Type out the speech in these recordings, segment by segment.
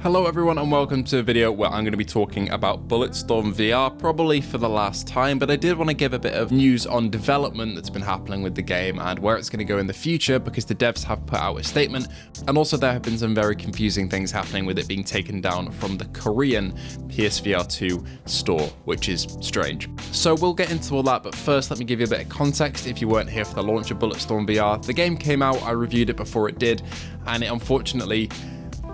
Hello everyone and welcome to a video where I'm going to be talking about Bulletstorm VR, probably for the last time, but I did want to give a bit of news on development that's been happening with the game and where it's going to go in the future, because the devs have put out a statement, and also there have been some very confusing things happening with it being taken down from the Korean PSVR2 store, which is strange. So we'll get into all that, but first let me give you a bit of context if you weren't here for the launch of Bulletstorm VR. The game came out, I reviewed it before it did, and it unfortunately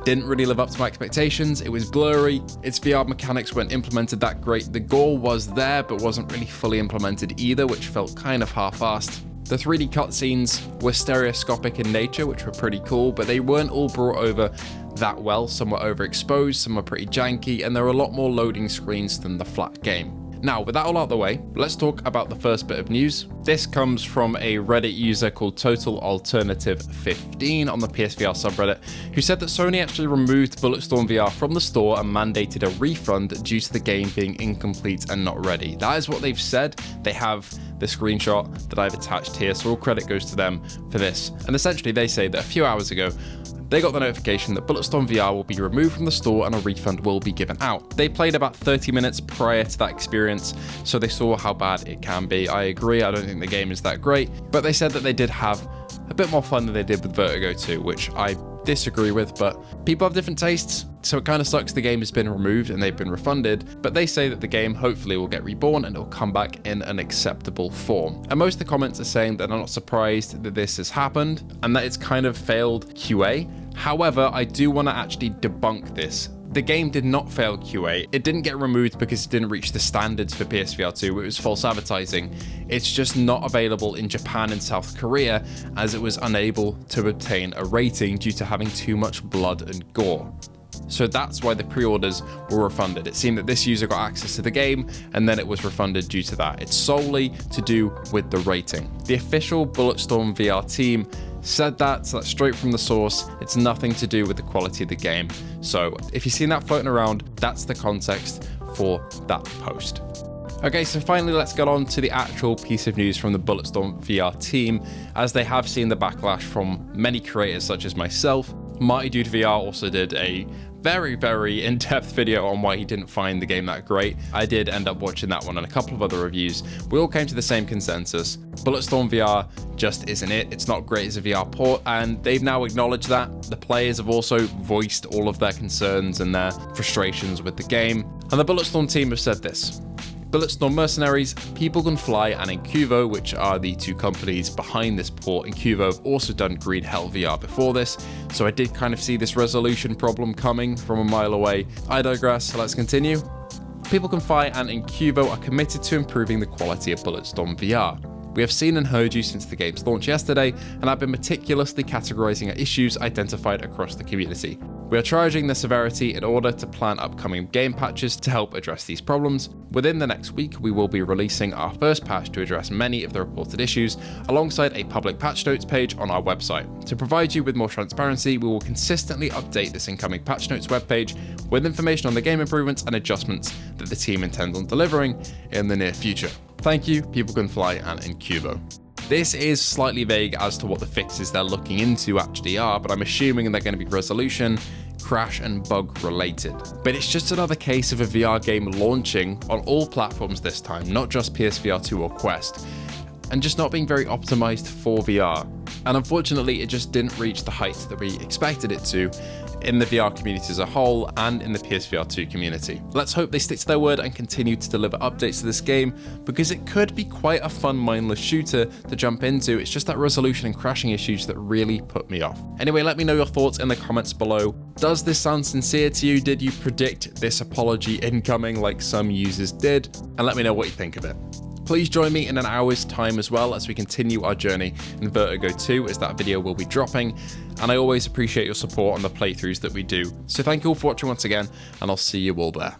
didn't really live up to my expectations. It was blurry, its VR mechanics weren't implemented that great, the gore was there but wasn't really fully implemented either, which felt kind of half-assed. The 3D cutscenes were stereoscopic in nature, which were pretty cool, but they weren't all brought over that well. Some were overexposed, some were pretty janky, and there were a lot more loading screens than the flat game. Now, with that all out of the way, let's talk about the first bit of news. This comes from a Reddit user called Total Alternative 15 on the PSVR subreddit, who said that Sony actually removed Bulletstorm VR from the store and mandated a refund due to the game being incomplete and not ready. That is what they've said. They have the screenshot that I've attached here, so all credit goes to them for this. And essentially they say that a few hours ago, they got the notification that Bulletstorm VR will be removed from the store and a refund will be given out. They played about 30 minutes prior to that experience, so they saw how bad it can be. I agree, I don't think the game is that great, but they said that they did have a bit more fun than they did with Vertigo 2, which I disagree with, but people have different tastes, so it kind of sucks the game has been removed and they've been refunded, but they say that the game hopefully will get reborn and it'll come back in an acceptable form. And most of the comments are saying that they're not surprised that this has happened and that it's kind of failed QA. However, I do want to actually debunk this. The game did not fail QA. It didn't get removed because it didn't reach the standards for PSVR 2. It was false advertising. It's just not available in Japan and South Korea, as it was unable to obtain a rating due to having too much blood and gore. So that's why the pre-orders were refunded. It seemed that this user got access to the game and then it was refunded due to that. It's solely to do with the rating. The official Bulletstorm VR team said that, so that's straight from the source. It's nothing to do with the quality of the game. So if you've seen that floating around, that's the context for that post. Okay, so finally let's get on to the actual piece of news from the Bulletstorm VR team, as they have seen the backlash from many creators such as myself. Marty Dude VR also did a very in-depth video on why he didn't find the game that great. I did end up watching that one and a couple of other reviews. We all came to the same consensus. Bulletstorm VR just isn't it. It's not great as a VR port, and they've now acknowledged that. The players have also voiced all of their concerns and their frustrations with the game. And the Bulletstorm team have said this: Bulletstorm Mercenaries, People Can Fly, and Incuvo, which are the two companies behind this port. Incuvo have also done Green Hell VR before this, so I did kind of see this resolution problem coming from a mile away. I digress, so let's continue. People Can Fly and Incuvo are committed to improving the quality of Bulletstorm VR. We have seen and heard you since the game's launch yesterday, and have been meticulously categorizing issues identified across the community. We are triaging the severity in order to plan upcoming game patches to help address these problems. Within the next week, we will be releasing our first patch to address many of the reported issues, alongside a public patch notes page on our website. To provide you with more transparency, we will consistently update this incoming patch notes webpage with information on the game improvements and adjustments that the team intends on delivering in the near future. Thank you, People Can Fly and Incuvo. This is slightly vague as to what the fixes they're looking into actually are, but I'm assuming they're going to be resolution, crash and bug related. But it's just another case of a VR game launching on all platforms this time, not just PSVR 2 or Quest, and just not being very optimized for VR. And unfortunately, it just didn't reach the heights that we expected it to in the VR community as a whole and in the PSVR 2 community. Let's hope they stick to their word and continue to deliver updates to this game, because it could be quite a fun mindless shooter to jump into. It's just that resolution and crashing issues that really put me off. Anyway, let me know your thoughts in the comments below. Does this sound sincere to you? Did you predict this apology incoming like some users did? And let me know what you think of it. Please join me in an hour's time as well as we continue our journey in Vertigo 2, as that video will be dropping, and I always appreciate your support on the playthroughs that we do. So thank you all for watching once again, and I'll see you all there.